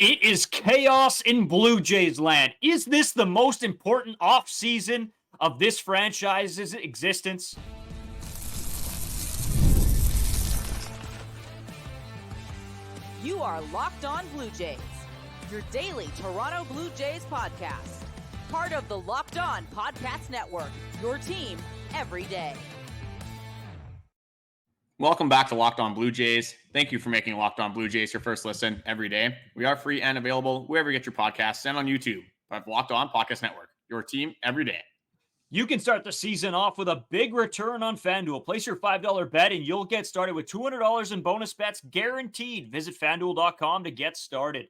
It is chaos in Blue Jays land. Is this the most important offseason of this franchise's existence? You are Locked On Blue Jays, your daily Toronto Blue Jays podcast. Part of the Locked On Podcast Network, your team every day. Welcome back to Locked On Blue Jays. Thank you for making Locked On Blue Jays your first listen every day. We are free and available wherever you get your podcasts and on YouTube. But Locked On Podcast Network, your team every day. You can start the season off with a big return on FanDuel. Place your $5 bet and you'll get started with $200 in bonus bets guaranteed. Visit FanDuel.com to get started.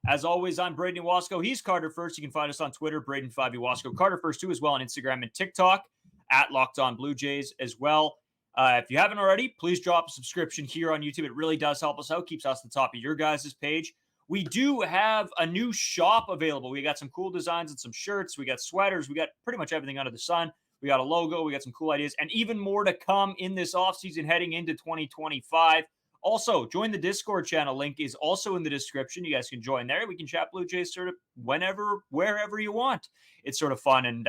As always, I'm Braden Wasco. He's Carter First. You can find us on Twitter, Braden5 Wasco. Carter First too as well on Instagram and TikTok at Locked On Blue Jays as well. If you haven't already, please drop a subscription here on YouTube. It really does help us out, keeps us at the top of your guys' page. We do have a new shop available. We got some cool designs and some shirts. We got sweaters. We got pretty much everything under the sun. We got a logo. We got some cool ideas and even more to come in this offseason heading into 2025. Also, join the Discord channel. Link is also in the description. You guys can join there. We can chat Blue Jays sort of whenever, wherever you want. It's sort of fun and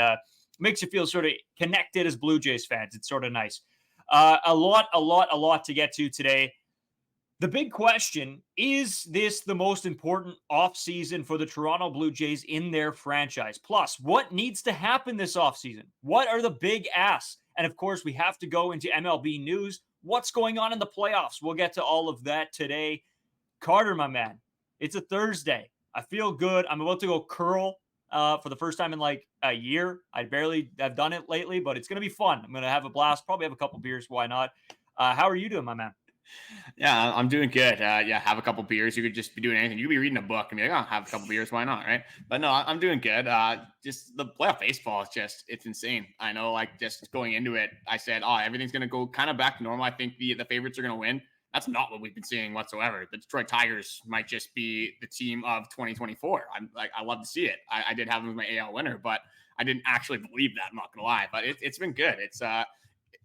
makes you feel sort of connected as Blue Jays fans. It's sort of nice. A lot to get to today. The big question, is this the most important offseason for the Toronto Blue Jays in their franchise? Plus, what needs to happen this offseason? What are the big asks? And of course, we have to go into MLB news. What's going on in the playoffs? We'll get to all of that today. Carter, my man, it's a Thursday. I feel good. I'm about to go curl for the first time in like a year. I barely have done it lately, but it's going to be fun. I'm going to have a blast, probably have a couple beers. Why not? How are you doing, my man? Yeah, I'm doing good. Have a couple beers. You could just be doing anything. You could be reading a book and be like, oh, have a couple beers. Why not? Right. But no, I'm doing good. Just the playoff baseball is it's insane. I know, like, just going into it, I said, oh, everything's going to go kind of back to normal. I think the favorites are going to win. That's not what we've been seeing whatsoever. The Detroit Tigers might just be the team of 2024. I love to see it. I did have them as my AL winner, but I didn't actually believe that. I'm not going to lie, but it's been good.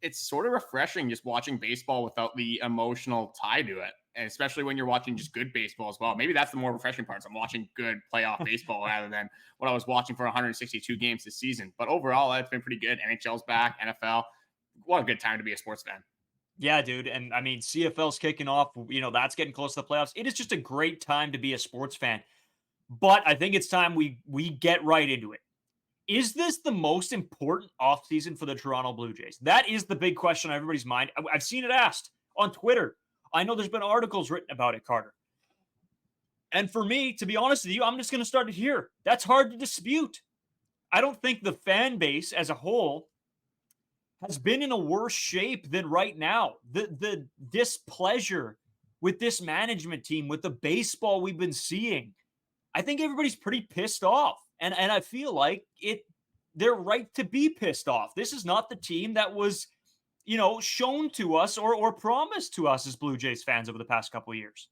It's sort of refreshing just watching baseball without the emotional tie to it. And especially when you're watching just good baseball as well. Maybe that's the more refreshing part. I'm watching good playoff baseball rather than what I was watching for 162 games this season. But overall, it's been pretty good. NHL's back, NFL. What a good time to be a sports fan. Yeah, dude. And I mean, CFL's kicking off. You know, that's getting close to the playoffs. It is just a great time to be a sports fan. But I think it's time we get right into it. Is this the most important offseason for the Toronto Blue Jays? That is the big question on everybody's mind. I've seen it asked on Twitter. I know there's been articles written about it, Carter. And for me, to be honest with you, I'm just going to start it here. That's hard to dispute. I don't think the fan base as a whole has been in a worse shape than right now. The displeasure with this management team, with the baseball we've been seeing, I think everybody's pretty pissed off. And I feel like they're right to be pissed off. This is not the team that was, shown to us or promised to us as Blue Jays fans over the past couple of years.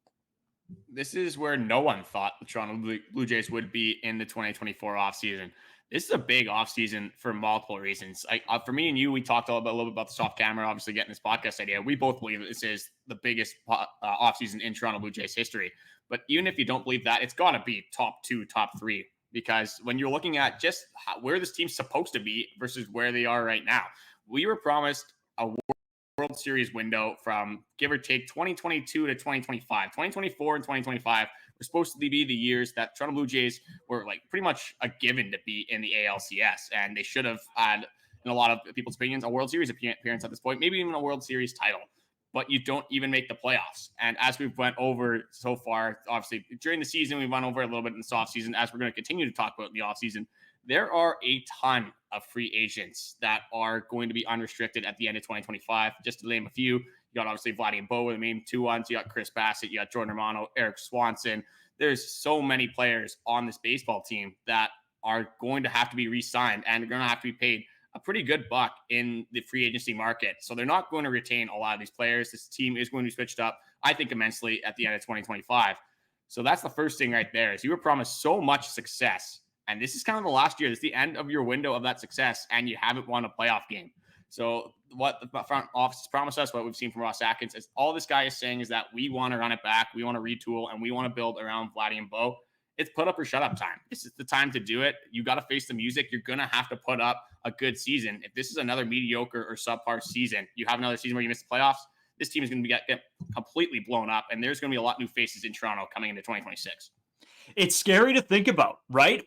This is where no one thought the Toronto Blue Jays would be in the 2024 offseason. This is a big offseason for multiple reasons. For me and you, we talked a little bit about the soft camera, obviously getting this podcast idea. We both believe this is the biggest offseason in Toronto Blue Jays history. But even if you don't believe that, it's got to be top 2, top 3. Because when you're looking at just where this team's supposed to be versus where they are right now, we were promised a World Series window from give or take 2022 to 2025. 2024 and 2025 were supposed to be the years that Toronto Blue Jays were like pretty much a given to be in the ALCS. And they should have had, in a lot of people's opinions, a World Series appearance at this point, maybe even a World Series title. But you don't even make the playoffs. And as we've went over so far, obviously during the season, we've run over a little bit in the soft season, as we're going to continue to talk about in the off season. There are a ton of free agents that are going to be unrestricted at the end of 2025. Just to name a few, you got obviously Vladdy and Bo, the main two ones. You got Chris Bassett, you got Jordan Romano, Eric Swanson. There's so many players on this baseball team that are going to have to be re-signed, and they're going to have to be paid a pretty good buck in the free agency market. So they're not going to retain a lot of these players. This team is going to be switched up, I think, immensely at the end of 2025. So that's the first thing right there, is you were promised so much success. And this is kind of the last year. This is the end of your window of that success, and you haven't won a playoff game. So what the front office promised us, what we've seen from Ross Atkins, is all this guy is saying is that we want to run it back, we want to retool, and we want to build around Vladdy and Bo. it's put up or shut up time. This is the time to do it. You got to face the music. You're going to have to put up a good season. If this is another mediocre or subpar season, you have another season where you miss the playoffs, this team is going to get completely blown up, and there's going to be a lot of new faces in Toronto coming into 2026. It's scary to think about, right?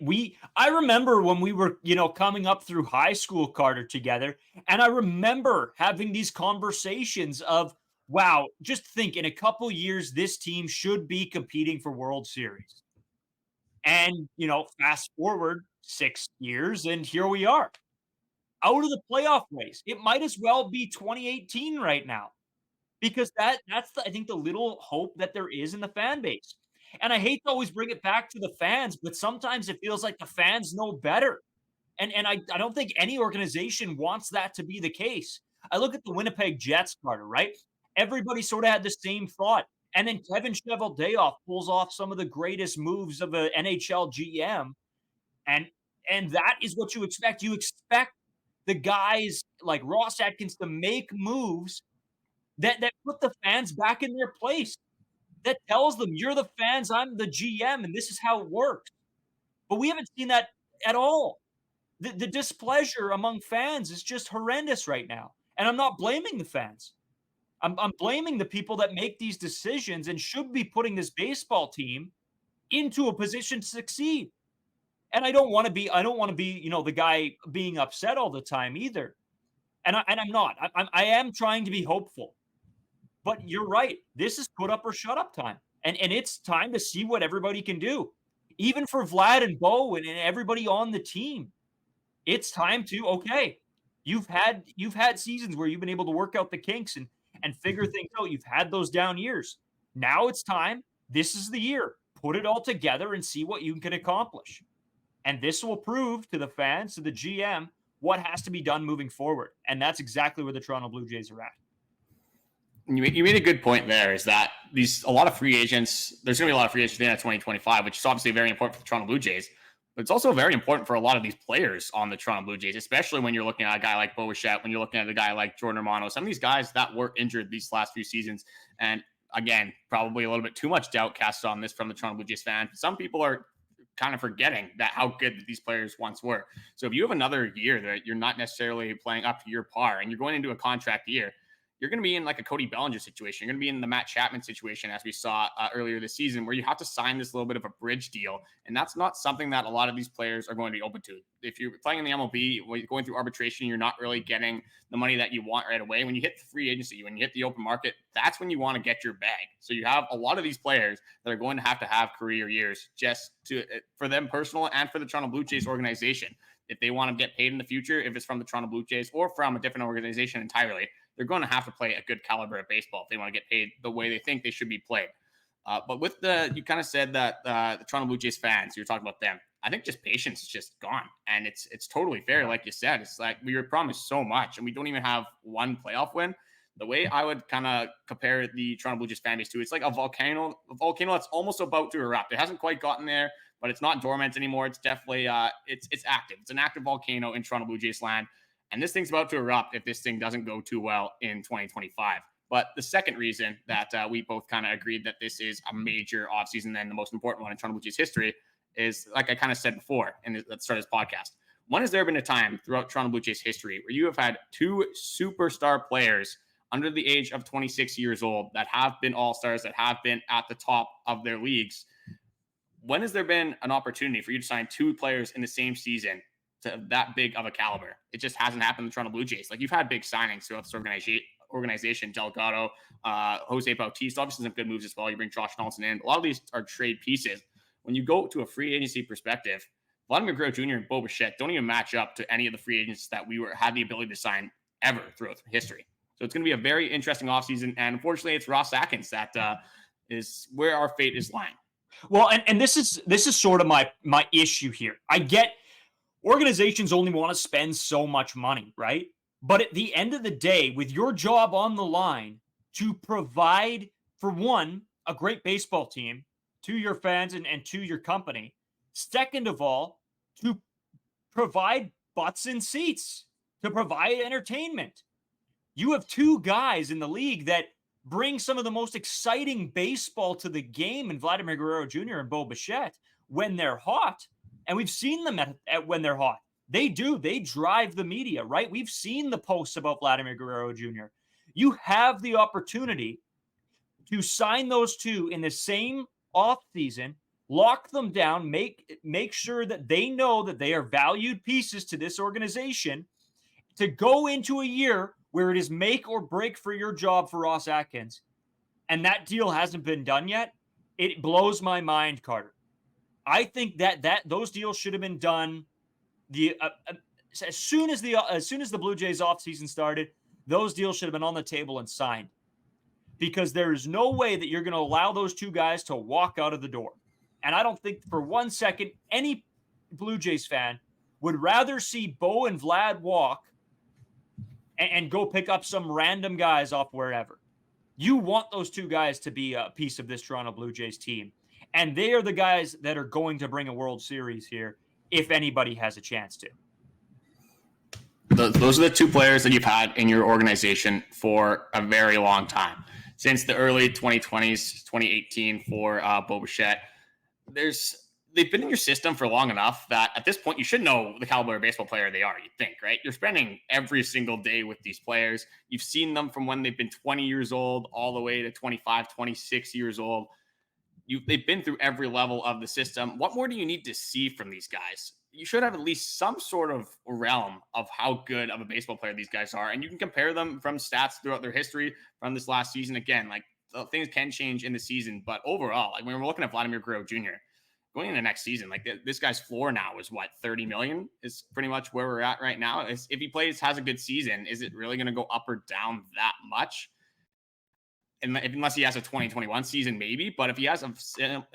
I remember when we were, coming up through high school, Carter, together, and I remember having these conversations of, wow, just think in a couple years, this team should be competing for World Series. And, fast forward 6 years, and here we are out of the playoff race. It might as well be 2018 right now because I think the little hope that there is in the fan base. And I hate to always bring it back to the fans, but sometimes it feels like the fans know better. And I don't think any organization wants that to be the case. I look at the Winnipeg Jets, Carter, right? Everybody sort of had the same thought. And then Kevin Cheveldayoff pulls off some of the greatest moves of an NHL GM. And that is what you expect. You expect the guys like Ross Atkins to make moves that put the fans back in their place, that tells them, you're the fans, I'm the GM, and this is how it works. But we haven't seen that at all. The displeasure among fans is just horrendous right now. And I'm not blaming the fans. I'm blaming the people that make these decisions and should be putting this baseball team into a position to succeed. And I don't want to be, the guy being upset all the time either. And I'm not. I am trying to be hopeful. But you're right. This is put up or shut up time. And it's time to see what everybody can do. Even for Vlad and Bo and everybody on the team. It's time to, okay, you've had seasons where you've been able to work out the kinks and figure things out. You've had those down years. Now it's time. This is the year. Put it all together and see what you can accomplish. And this will prove to the fans, to the GM, what has to be done moving forward. And that's exactly where the Toronto Blue Jays are at. You made a good point there, is that there's going to be a lot of free agents at the end of 2025, which is obviously very important for the Toronto Blue Jays. But it's also very important for a lot of these players on the Toronto Blue Jays, especially when you're looking at a guy like Bo Bichette, when you're looking at a guy like Jordan Romano, some of these guys that were injured these last few seasons. And again, probably a little bit too much doubt cast on this from the Toronto Blue Jays fans. Some people are kind of forgetting that how good these players once were. So if you have another year that you're not necessarily playing up to your par and you're going into a contract year, you're going to be in like a Cody Bellinger situation. You're going to be in the Matt Chapman situation, as we saw earlier this season, where you have to sign this little bit of a bridge deal. And that's not something that a lot of these players are going to be open to. If you're playing in the MLB, when you're going through arbitration, you're not really getting the money that you want right away. When you hit the free agency, when you hit the open market, that's when you want to get your bag. So you have a lot of these players that are going to have career years just for them personal and for the Toronto Blue Jays organization. If they want to get paid in the future, if it's from the Toronto Blue Jays or from a different organization entirely, they're going to have to play a good caliber of baseball if they want to get paid the way they think they should be played. But with you kind of said that the Toronto Blue Jays fans, you're talking about them. I think just patience is just gone. And it's totally fair. Like you said, it's like we were promised so much and we don't even have one playoff win. The way I would kind of compare the Toronto Blue Jays fan base to, it's like a volcano that's almost about to erupt. It hasn't quite gotten there, but it's not dormant anymore. It's definitely, it's active. It's an active volcano in Toronto Blue Jays land. And this thing's about to erupt if this thing doesn't go too well in 2025. But the second reason that we both kind of agreed that this is a major offseason and the most important one in Toronto Blue Jays history is, like I kind of said before, and let's start this podcast. When has there been a time throughout Toronto Blue Jays history where you have had two superstar players under the age of 26 years old that have been all-stars, that have been at the top of their leagues? When has there been an opportunity for you to sign two players in the same season to that big of a caliber? It just hasn't happened in the Toronto Blue Jays. Like, you've had big signings throughout this organization, Delgado, Jose Bautista, obviously some good moves as well. You bring Josh Donaldson in. A lot of these are trade pieces. When you go to a free agency perspective, Vladimir Guerrero Jr. and Bo Bichette don't even match up to any of the free agents that had the ability to sign ever throughout history. So it's going to be a very interesting offseason. And unfortunately, it's Ross Atkins that is where our fate is lying. Well, and this is sort of my issue here. I get organizations only want to spend so much money, right? But at the end of the day, with your job on the line to provide, for one, a great baseball team to your fans and to your company, second of all, to provide butts in seats, to provide entertainment. You have two guys in the league that bring some of the most exciting baseball to the game in Vladimir Guerrero Jr. and Bo Bichette. when they're hot, and we've seen them at when they're hot. They drive the media, right? We've seen the posts about Vladimir Guerrero Jr. You have the opportunity to sign those two in the same offseason, lock them down, make sure that they know that they are valued pieces to this organization, to go into a year where it is make or break for your job for Ross Atkins. And that deal hasn't been done yet. It blows my mind, Carter. I think that those deals should have been done as soon as the Blue Jays offseason started. Those deals should have been on the table and signed, because there is no way that you're going to allow those two guys to walk out of the door. And I don't think for 1 second any Blue Jays fan would rather see Bo and Vlad walk and go pick up some random guys off wherever. You want those two guys to be a piece of this Toronto Blue Jays team. And they are the guys that are going to bring a World Series here, if anybody has a chance to. Those are the two players that you've had in your organization for a very long time. Since the early 2020s, 2018 for Bo Bichette. They've been in your system for long enough that at this point you should know the caliber of baseball player they are, you think, right? You're spending every single day with these players. You've seen them from when they've been 20 years old all the way to 25, 26 years old. They've been through every level of the system. What more do you need to see from these guys? You should have at least some sort of realm of how good of a baseball player these guys are. And you can compare them from stats throughout their history from this last season. Again, like things can change in the season, but overall, like when we're looking at Vladimir Guerrero Jr., going into next season, like this guy's floor now is what, 30 million is pretty much where we're at right now. If he has a good season, is it really going to go up or down that much? Unless he has a 2021 season, maybe. But if he has a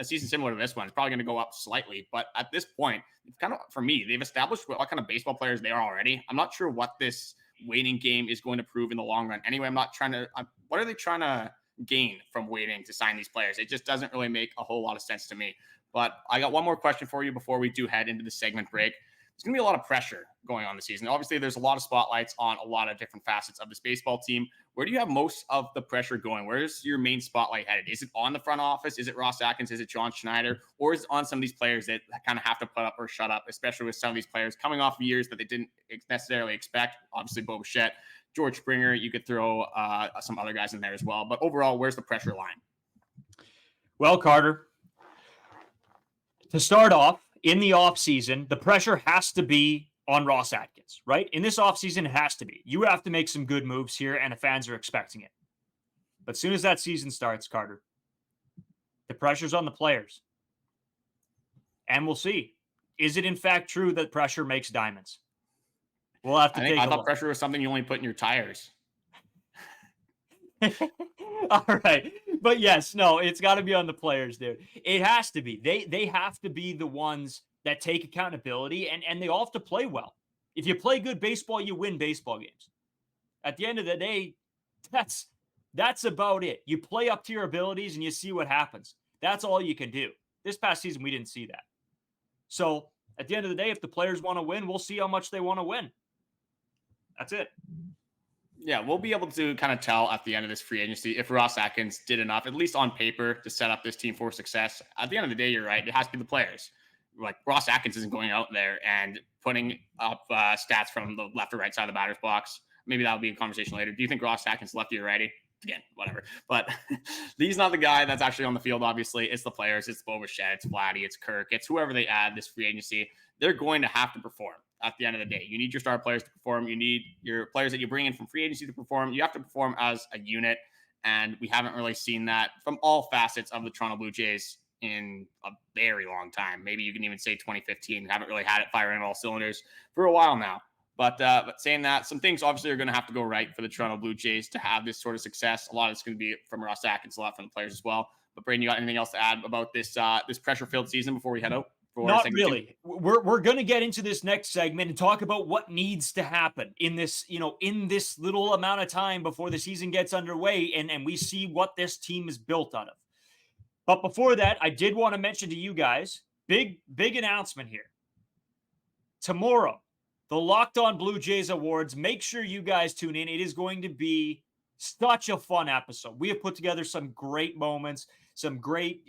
season similar to this one, it's probably going to go up slightly. But at this point, it's kind of, for me, they've established what kind of baseball players they are already. I'm not sure what this waiting game is going to prove in the long run. Anyway, what are they trying to gain from waiting to sign these players? It just doesn't really make a whole lot of sense to me. But I got one more question for you before we do head into the segment break. There's going to be a lot of pressure going on this season. Obviously, there's a lot of spotlights on a lot of different facets of this baseball team. Where do you have most of the pressure going? Where's your main spotlight headed? Is it on the front office? Is it Ross Atkins? Is it John Schneider? Or is it on some of these players that kind of have to put up or shut up, especially with some of these players coming off of years that they didn't necessarily expect? Obviously, Bo Bichette, George Springer. You could throw some other guys in there as well. But overall, where's the pressure line? Well, Carter, to start off, in the offseason, the pressure has to be on Ross Atkins, right? In this offseason, it has to be. You have to make some good moves here, and the fans are expecting it. But as soon as that season starts, Carter, the pressure's on the players. And we'll see. Is it in fact true that pressure makes diamonds? We'll have to take a look. I thought pressure was something you only put in your tires. All right. But yes, no, it's got to be on the players, dude. It has to be. They have to be the ones that take accountability, and they all have to play well. If you play good baseball, you win baseball games. At the end of the day, that's about it. You play up to your abilities and you see what happens. That's all you can do. This past season, we didn't see that. So at the end of the day, if the players want to win, we'll see how much they want to win. That's it. Yeah, we'll be able to kind of tell at the end of this free agency if Ross Atkins did enough, at least on paper, to set up this team for success. At the end of the day, you're right. It has to be the players. Like, Ross Atkins isn't going out there and putting up stats from the left or right side of the batter's box. Maybe that'll be a conversation later. Do you think Ross Atkins lefty or righty? Again, whatever. But he's not the guy that's actually on the field, obviously. It's the players. It's Bo Bichette. It's Vladdy. It's Kirk. It's whoever they add this free agency. They're going to have to perform at the end of the day. You need your star players to perform. You need your players that you bring in from free agency to perform. You have to perform as a unit. And we haven't really seen that from all facets of the Toronto Blue Jays in a very long time. Maybe you can even say 2015. We haven't really had it firing all cylinders for a while now. But saying that, some things obviously are going to have to go right for the Toronto Blue Jays to have this sort of success. A lot of it's going to be from Ross Atkins, a lot from the players as well. But Braden, you got anything else to add about this pressure-filled season before we head out? Not really. We're going to get into this next segment and talk about what needs to happen in this little amount of time before the season gets underway, and we see what this team is built out of. But before that, I did want to mention to you guys, big announcement here. Tomorrow, the Locked On Blue Jays Awards. Make sure you guys tune in. It is going to be such a fun episode. We have put together some great moments, some great,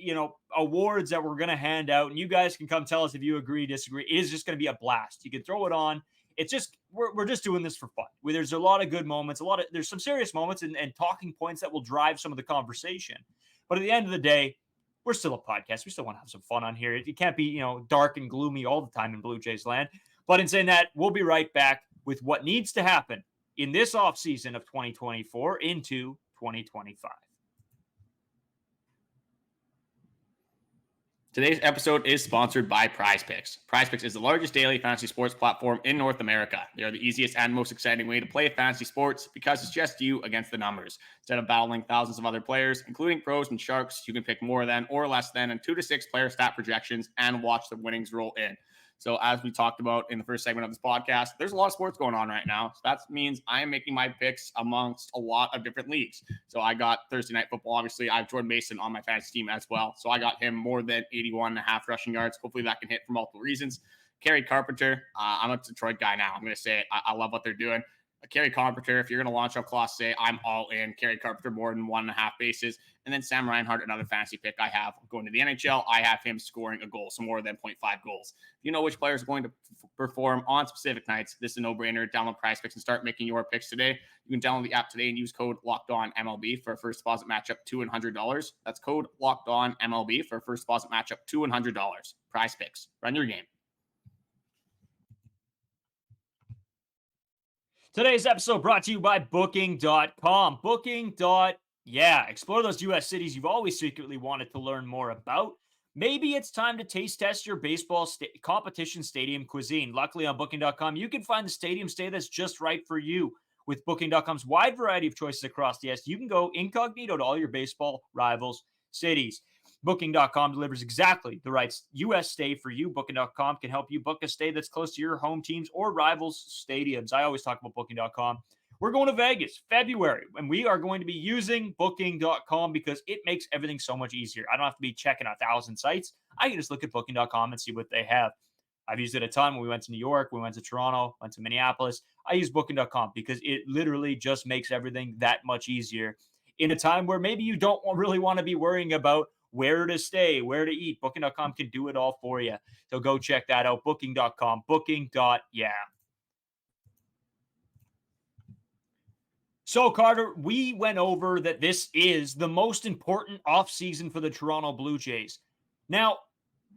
awards that we're going to hand out. And you guys can come tell us if you agree, disagree. It is just going to be a blast. You can throw it on. It's just, we're just doing this for fun. There's a lot of good moments, there's some serious moments and talking points that will drive some of the conversation. But at the end of the day, we're still a podcast. We still want to have some fun on here. It can't be, dark and gloomy all the time in Blue Jays land. But in saying that, we'll be right back with what needs to happen in this offseason of 2024 into 2025. Today's episode is sponsored by Prize Picks. Prize Picks is the largest daily fantasy sports platform in North America. They are the easiest and most exciting way to play fantasy sports because it's just you against the numbers. Instead of battling thousands of other players, including pros and sharks, you can pick more than or less than and 2 to 6 player stat projections and watch the winnings roll in. So as we talked about in the first segment of this podcast, there's a lot of sports going on right now. So that means I am making my picks amongst a lot of different leagues. So I got Thursday Night Football. Obviously, I have Jordan Mason on my fantasy team as well. So I got him more than 81.5 rushing yards. Hopefully that can hit for multiple reasons. Kerry Carpenter, I'm a Detroit guy now. I'm going to say it. I love what they're doing. Kerry Carpenter, if you're going to launch up Class A, I'm all in. Kerry Carpenter more than 1.5 bases. And then Sam Reinhart, another fantasy pick I have going to the NHL. I have him scoring a goal, so more than 0.5 goals. If you know which players are going to perform on specific nights, this is a no-brainer. Download Prize Picks and start making your picks today. You can download the app today and use code LOCKEDONMLB for a first deposit matchup $2 and $100. That's code LOCKEDONMLB for a first deposit matchup $2 and $100. Prize Picks. Run your game. Today's episode brought to you by Booking.com. Explore those U.S. cities you've always secretly wanted to learn more about. Maybe it's time to taste test your baseball competition stadium cuisine. Luckily on Booking.com, you can find the stadium stay that's just right for you. With Booking.com's wide variety of choices across the U.S., you can go incognito to all your baseball rivals' cities. Booking.com delivers exactly the right U.S. stay for you. Booking.com can help you book a stay that's close to your home teams or rivals' stadiums. I always talk about Booking.com. We're going to Vegas, February, and we are going to be using Booking.com because it makes everything so much easier. I don't have to be checking 1,000 sites. I can just look at Booking.com and see what they have. I've used it a ton when we went to New York, we went to Toronto, went to Minneapolis. I use Booking.com because it literally just makes everything that much easier in a time where maybe you don't really want to be worrying about where to stay, where to eat. Booking.com can do it all for you. So go check that out. Booking.com. So, Carter, we went over that this is the most important offseason for the Toronto Blue Jays. Now,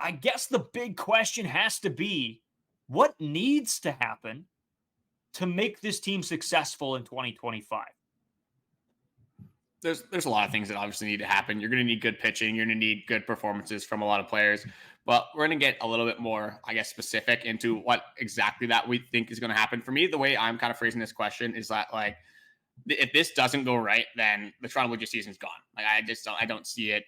I guess the big question has to be, what needs to happen to make this team successful in 2025? There's a lot of things that obviously need to happen. You're going to need good pitching. You're going to need good performances from a lot of players. But we're going to get a little bit more, I guess, specific into what exactly that we think is going to happen. For me, the way I'm kind of phrasing this question is that, like, if this doesn't go right, then the Toronto Blue Jays season's gone. Like, I don't see it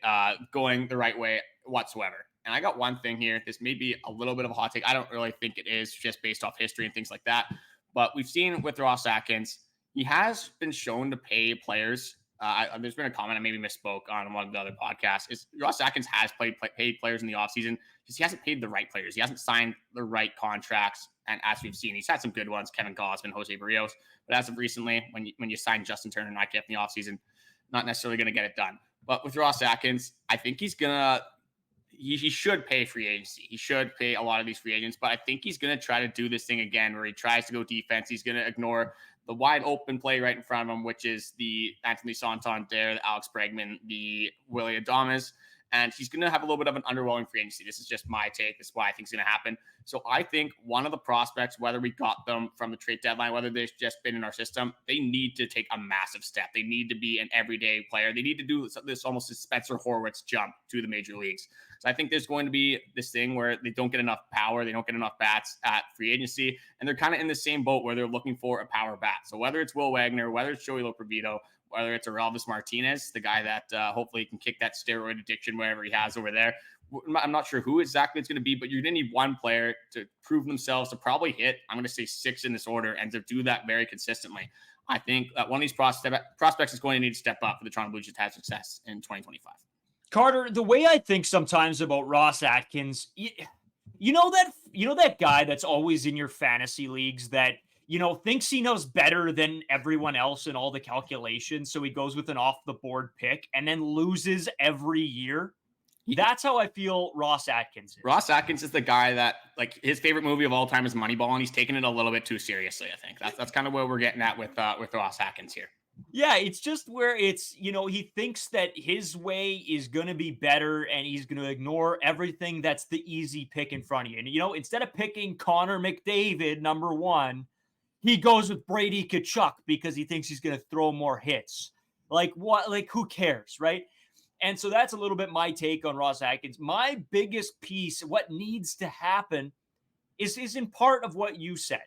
going the right way whatsoever. And I got one thing here. This may be a little bit of a hot take. I don't really think it is, just based off history and things like that. But we've seen with Ross Atkins, he has been shown to pay players. There's been a comment, I maybe misspoke on one of the other podcasts, is Ross Atkins has paid players in the offseason, just he hasn't paid the right players. He hasn't signed the right contracts. And as we've seen, he's had some good ones, Kevin Gausman, Jose Barrios. But as of recently, when you sign Justin Turner and IKF in the offseason, not necessarily going to get it done. But with Ross Atkins, I think he should pay free agency. He should pay a lot of these free agents, but I think he's going to try to do this thing again where he tries to go defense. He's going to ignore the wide open play right in front of him, which is the Anthony Santander, the Alex Bregman, the Willie Adames. And he's going to have a little bit of an underwhelming free agency. This is just my take. This is why I think it's going to happen. So I think one of the prospects, whether we got them from the trade deadline, whether they've just been in our system, they need to take a massive step. They need to be an everyday player. They need to do this almost as Spencer Horwitz jump to the major leagues. So I think there's going to be this thing where they don't get enough power. They don't get enough bats at free agency. And they're kind of in the same boat where they're looking for a power bat. So whether it's Will Wagner, whether it's Joey Lopervito, whether it's Aurelvis Martinez, the guy that hopefully can kick that steroid addiction wherever he has over there. I'm not sure who exactly it's going to be, but you're going to need one player to prove themselves to probably hit, I'm going to say 6 in this order, and to do that very consistently. I think that one of these prospects is going to need to step up for the Toronto Blue Jays to have success in 2025. Carter, the way I think sometimes about Ross Atkins, you know that guy that's always in your fantasy leagues that thinks he knows better than everyone else in all the calculations. So he goes with an off the board pick and then loses every year. That's how I feel Ross Atkins is. Ross Atkins is the guy that, like, his favorite movie of all time is Moneyball, and he's taking it a little bit too seriously. I think that's kind of where we're getting at with Ross Atkins here. Yeah, it's just where it's, he thinks that his way is going to be better and he's going to ignore everything that's the easy pick in front of you. And, instead of picking Connor McDavid, number 1, he goes with Brady Tkachuk because he thinks he's going to throw more hits. Like, what? Like, who cares, right? And so that's a little bit my take on Ross Atkins. My biggest piece, what needs to happen, is in part of what you said.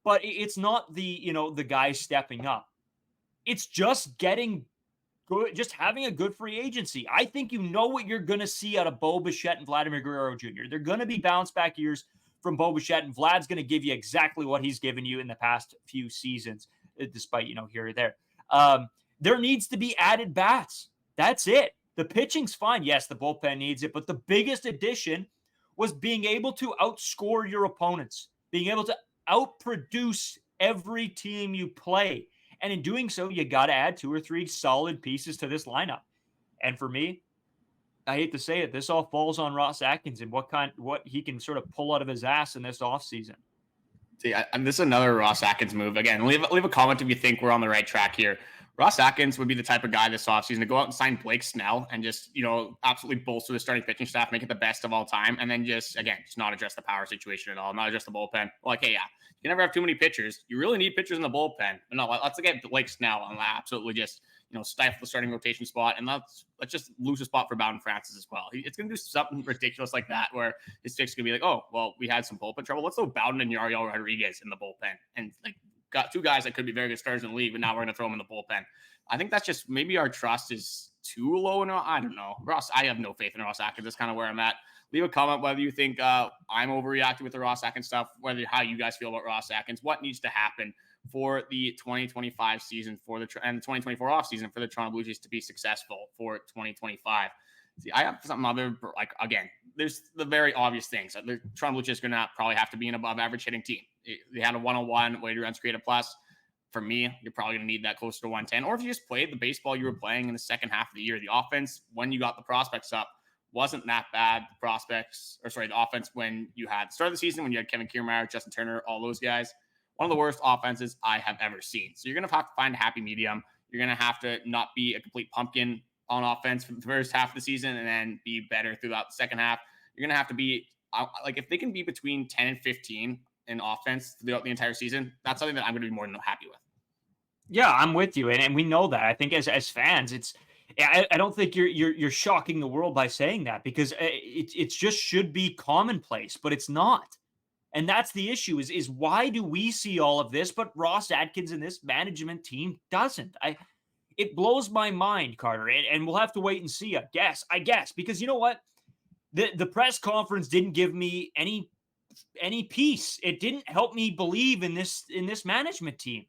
But it's not the guy stepping up. It's just getting good, just having a good free agency. I think what you're going to see out of Bo Bichette and Vladimir Guerrero Jr. They're going to be bounce back years from Bo Bichette, and Vlad's going to give you exactly what he's given you in the past few seasons, despite, here or there. There needs to be added bats. That's it. The pitching's fine. Yes, the bullpen needs it, but the biggest addition was being able to outscore your opponents, being able to outproduce every team you play. And in doing so, you got to add 2 or 3 solid pieces to this lineup. And for me, I hate to say it, this all falls on Ross Atkins and what he can sort of pull out of his ass in this offseason. See, and this is another Ross Atkins move. Again, leave a comment if you think we're on the right track here. Ross Atkins would be the type of guy this offseason to go out and sign Blake Snell and just, absolutely bolster the starting pitching staff, make it the best of all time, and then just not address the power situation at all, not address the bullpen. Like, hey, yeah, you can never have too many pitchers. You really need pitchers in the bullpen. But no, let's get Blake Snell and absolutely just, stifle the starting rotation spot, and let's just lose a spot for Bowden Francis as well. It's going to do something ridiculous like that where his stick's going to be like, oh, well, we had some bullpen trouble. Let's throw Bowden and Yariel Rodriguez in the bullpen and, got 2 guys that could be very good starters in the league, but now we're going to throw them in the bullpen. I think that's just maybe our trust is too low. I don't know. Ross, I have no faith in Ross Atkins. That's kind of where I'm at. Leave a comment whether you think I'm overreacting with the Ross Atkins stuff, how you guys feel about Ross Atkins, what needs to happen for the 2025 season and the 2024 offseason for the Toronto Blue Jays to be successful for 2025. See, I have something other, again, there's the very obvious things. The Toronto Blue Jays are going to probably have to be an above average hitting team. They had a 101 weighted runs created plus. For me, you're probably going to need that closer to 110. Or if you just played the baseball you were playing in the second half of the year, the offense, when you got the prospects up, wasn't that bad. The offense when you had the start of the season, when you had Kevin Kiermaier, Justin Turner, all those guys, one of the worst offenses I have ever seen. So you're going to have to find a happy medium. You're going to have to not be a complete pumpkin on offense for the first half of the season and then be better throughout the second half. You're going to have to be if they can be between 10 and 15 in offense throughout the entire season, that's something that I'm going to be more than happy with. Yeah, I'm with you, and we know that. I think as fans, I don't think you're shocking the world by saying that because it just should be commonplace, but it's not. And that's the issue is why do we see all of this, but Ross Atkins and this management team doesn't? It blows my mind, Carter, and we'll have to wait and see, I guess, because you know what? The press conference didn't give me any peace. It didn't help me believe in this management team.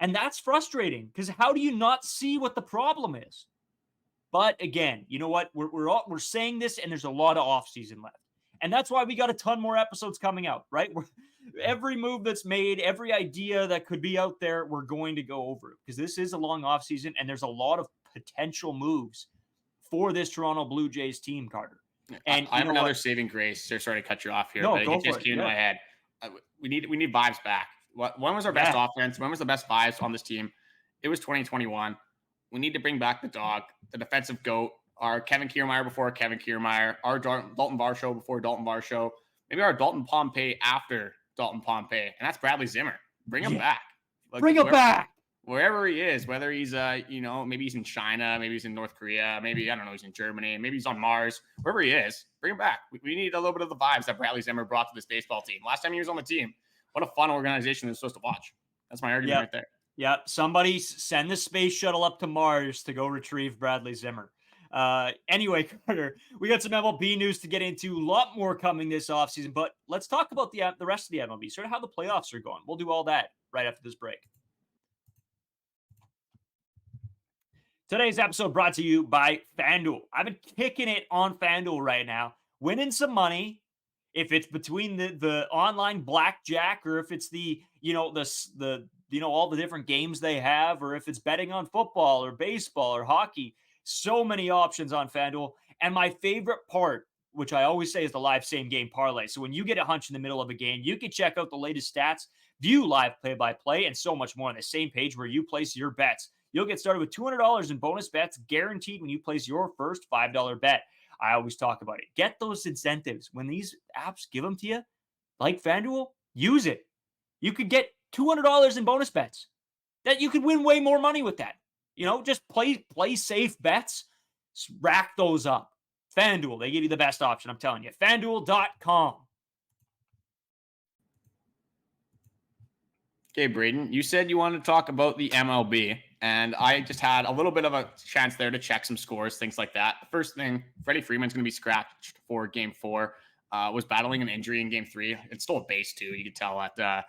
And that's frustrating because how do you not see what the problem is? But again, you know what? We're saying this, and there's a lot of offseason left. And that's why we got a ton more episodes coming out, right? Every move that's made, every idea that could be out there, we're going to go over it because this is a long offseason, and there's a lot of potential moves for this Toronto Blue Jays team, Carter. And I have another saving grace. Sorry to cut you off here, no, but it just came into my head. We need vibes back. When was our best offense? When was the best vibes on this team? It was 2021. We need to bring back the dog, the defensive GOAT, our Kevin Kiermaier before Kevin Kiermaier, our Dalton Varsho before Dalton Varsho, maybe our Dalton Pompey after Dalton Pompey, and that's Bradley Zimmer. Bring him back. Bring him back. Wherever he is, whether he's, maybe he's in China, maybe he's in North Korea, maybe, I don't know, he's in Germany, maybe he's on Mars, wherever he is, bring him back. We need a little bit of the vibes that Bradley Zimmer brought to this baseball team. Last time he was on the team, what a fun organization they're supposed to watch. That's my argument right there. Yeah, somebody send the space shuttle up to Mars to go retrieve Bradley Zimmer. Anyway, Carter, we got some MLB news to get into. A lot more coming this offseason, but let's talk about the rest of the MLB, sort of how the playoffs are going. We'll do all that right after this break. Today's episode brought to you by FanDuel. I've been kicking it on FanDuel right now, winning some money, If it's between the online blackjack, or if it's the, all the different games they have, or if it's betting on football or baseball or hockey, so many options on FanDuel. And my favorite part, which I always say, is the live same game parlay. So when you get a hunch in the middle of a game, you can check out the latest stats, view live play-by-play, and so much more on the same page where you place your bets. You'll get started with $200 in bonus bets guaranteed when you place your first $5 bet. I always talk about it. Get those incentives. When these apps give them to you, like FanDuel, use it. You could get $200 in bonus bets. That you could win way more money with that. Just play safe bets, rack those up. FanDuel, they give you the best option, I'm telling you. FanDuel.com. Okay, Braden, you said you wanted to talk about the MLB, and I just had a little bit of a chance there to check some scores, things like that. The first thing, Freddie Freeman's going to be scratched for Game 4. Was battling an injury in Game 3. It's still a base, too. You could tell that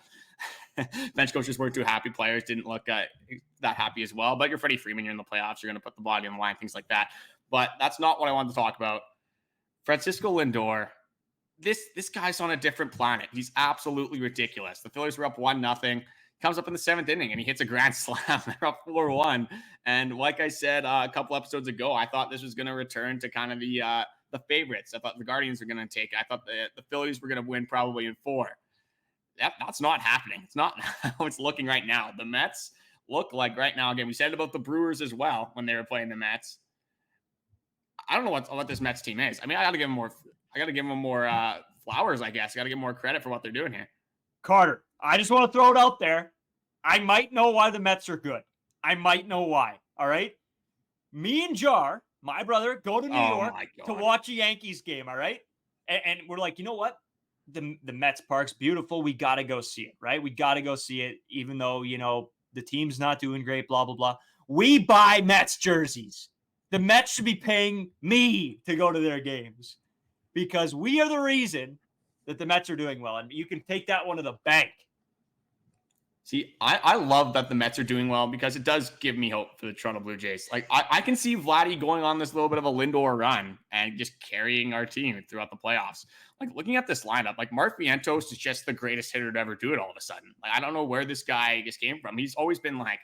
bench coaches weren't too happy. Players didn't look that happy as well. But you're Freddie Freeman. You're in the playoffs. You're going to put the body on the line, things like that. But that's not what I wanted to talk about. Francisco Lindor, this guy's on a different planet. He's absolutely ridiculous. The Phillies were up 1-0. Comes up in the 7th inning and he hits a grand slam. They're up 4-1. And like I said a couple episodes ago, I thought this was going to return to kind of the favorites. I thought the Guardians were going to take it. I thought the Phillies were going to win probably in 4. That's not happening. It's not how it's looking right now. The Mets look like right now, again, we said it about the Brewers as well when they were playing the Mets. I don't know what this Mets team is. I mean, I got to give them more flowers, I guess. I got to give them more credit for what they're doing here. Carter, I just want to throw it out there. I might know why the Mets are good. I might know why. All right. Me and Jar, my brother, go to New York to watch a Yankees game. All right. And we're like, you know what? The Mets park's beautiful. We got to go see it. Right. We got to go see it, even though, the team's not doing great, blah, blah, blah. We buy Mets jerseys. The Mets should be paying me to go to their games because we are the reason that the Mets are doing well. And you can take that one to the bank. See, I love that the Mets are doing well because it does give me hope for the Toronto Blue Jays. Like, I can see Vladdy going on this little bit of a Lindor run and just carrying our team throughout the playoffs. Like, looking at this lineup, like, Mark Vientos is just the greatest hitter to ever do it all of a sudden. Like, I don't know where this guy just came from. He's always been, like,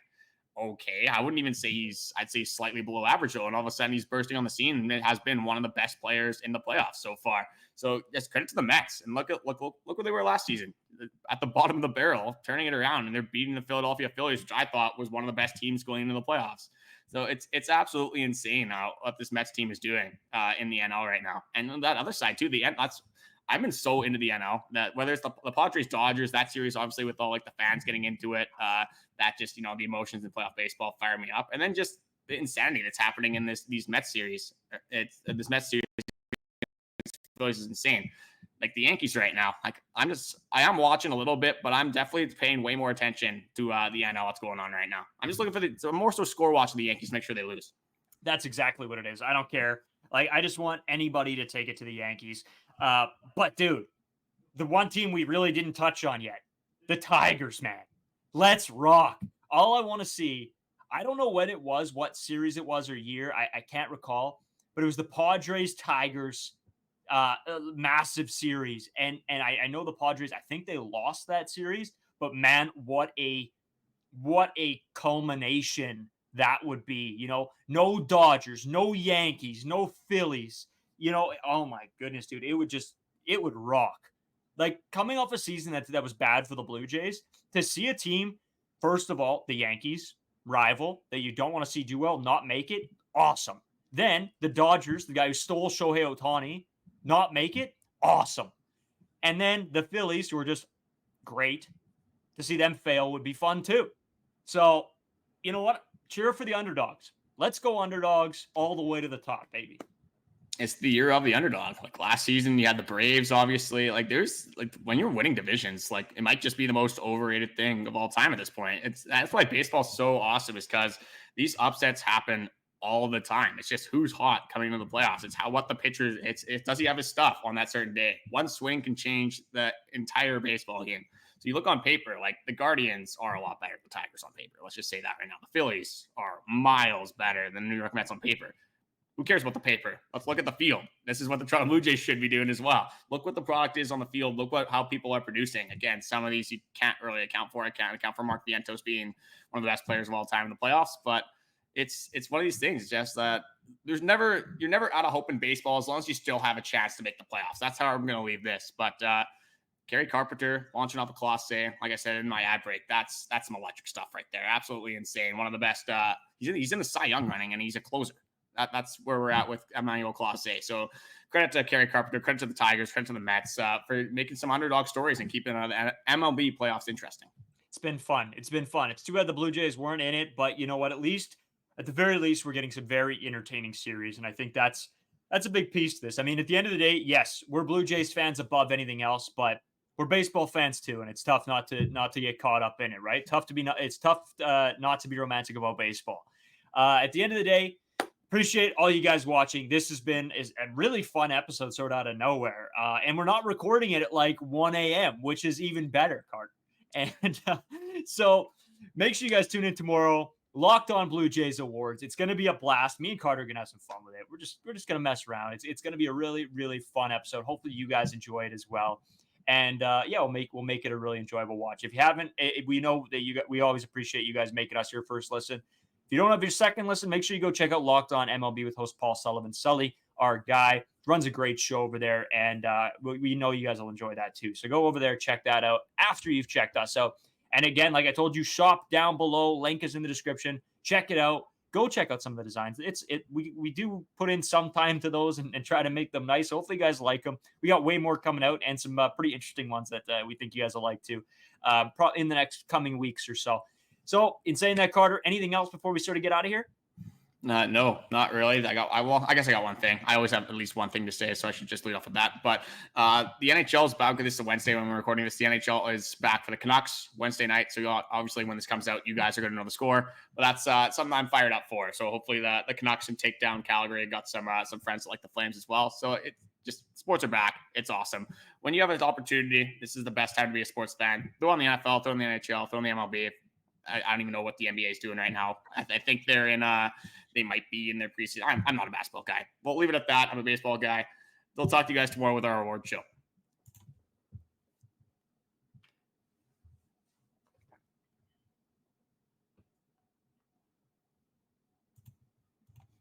okay. I wouldn't even say I'd say slightly below average, though. And all of a sudden, he's bursting on the scene, and it has been one of the best players in the playoffs so far. So just credit to the Mets. And look where they were last season, at the bottom of the barrel, turning it around, and they're beating the Philadelphia Phillies, which I thought was one of the best teams going into the playoffs. So it's absolutely insane what this Mets team is doing in the NL right now. And on that other side too, I've been so into the NL that whether it's the Padres Dodgers, that series, obviously with all like the fans getting into it, that just, the emotions in playoff baseball fire me up. And then just the insanity that's happening in these Mets series. This Mets series is insane. Like the Yankees right now, like I am watching a little bit, but I'm definitely paying way more attention to the NL, what's going on right now. I'm just looking for more so score watching the Yankees, make sure they lose. That's exactly what it is. I don't care. Like, I just want anybody to take it to the Yankees. But dude, the one team we really didn't touch on yet, the Tigers, man. Let's rock. All I want to see, I don't know when it was, what series it was or year. I can't recall, but it was the Padres Tigers massive series. And I know the Padres, I think they lost that series, but man, what a culmination that would be. No Dodgers, no Yankees, no Phillies. Oh my goodness, dude. It would rock. Like, coming off a season that was bad for the Blue Jays, to see a team, first of all, the Yankees, rival, that you don't want to see do well, not make it, awesome. Then the Dodgers, the guy who stole Shohei Ohtani, not make it, awesome. And then the Phillies, who are just great, to see them fail would be fun too. So, you know what? Cheer for the underdogs. Let's go underdogs all the way to the top, baby. It's the year of the underdog. Like last season, you had the Braves, obviously. Like there's like when you're winning divisions, like it might just be the most overrated thing of all time at this point. That's why baseball's so awesome, is because these upsets happen all the time. It's just who's hot coming into the playoffs. It's what the pitcher, does he have his stuff on that certain day? One swing can change the entire baseball game. So you look on paper, like the Guardians are a lot better than the Tigers on paper. Let's just say that right now. The Phillies are miles better than the New York Mets on paper. Who cares about the paper? Let's look at the field. This is what the Toronto Blue Jays should be doing as well. Look what the product is on the field. Look how people are producing. Again, some of these you can't really account for. I can't account for Mark Vientos being one of the best players of all time in the playoffs, but it's one of these things just that you're never out of hope in baseball as long as you still have a chance to make the playoffs. That's how I'm going to leave this. But Gary Carpenter launching off a Colossae, like I said in my ad break, that's some electric stuff right there. Absolutely insane. One of the best. He's in the Cy Young running, and he's a closer. That's where we're at with Emmanuel Colossae. So credit to Gary Carpenter, credit to the Tigers, credit to the Mets for making some underdog stories and keeping the MLB playoffs interesting. It's been fun. It's too bad the Blue Jays weren't in it, but you know what? At the very least, we're getting some very entertaining series, and I think that's a big piece to this. I mean, at the end of the day, yes, we're Blue Jays fans above anything else, but we're baseball fans too, and it's tough not to get caught up in it, right? It's tough not to be romantic about baseball. At the end of the day, appreciate all you guys watching. This has been a really fun episode, sort of out of nowhere, and we're not recording it at like 1 a.m., which is even better, Carter. And so make sure you guys tune in tomorrow. Locked On Blue Jays Awards. It's going to be a blast. Me and Carter are going to have some fun with it. We're just going to mess around. It's going to be a really, really fun episode. Hopefully you guys enjoy it as well. And we'll make it a really enjoyable watch. If you haven't, we know that we always appreciate you guys making us your first listen. If you don't have your second listen, make sure you go check out Locked On MLB with host Paul Sullivan. Sully, our guy, runs a great show over there, and we know you guys will enjoy that too. So go over there, check that out after you've checked us out. And again, like I told you, shop down below. Link is in the description. Check it out. Go check out some of the designs. We do put in some time to those and try to make them nice. Hopefully you guys like them. We got way more coming out and some pretty interesting ones that we think you guys will like too in the next coming weeks or so. So in saying that, Carter, anything else before we sort of get out of here? No, not really. I guess I got one thing. I always have at least one thing to say, so I should just lead off with that. But the NHL is back. This is a Wednesday when we're recording this. The NHL is back for the Canucks Wednesday night. So obviously when this comes out, you guys are going to know the score. But that's something I'm fired up for. So hopefully the Canucks can take down Calgary. I got some friends that like the Flames as well. So sports are back. It's awesome. When you have an opportunity, this is the best time to be a sports fan. Throw on the NFL, throw on the NHL, throw on the MLB. I don't even know what the NBA is doing right now. I think they're in they might be in their preseason. I'm not a basketball guy. We'll leave it at that. I'm a baseball guy. They'll talk to you guys tomorrow with our award show.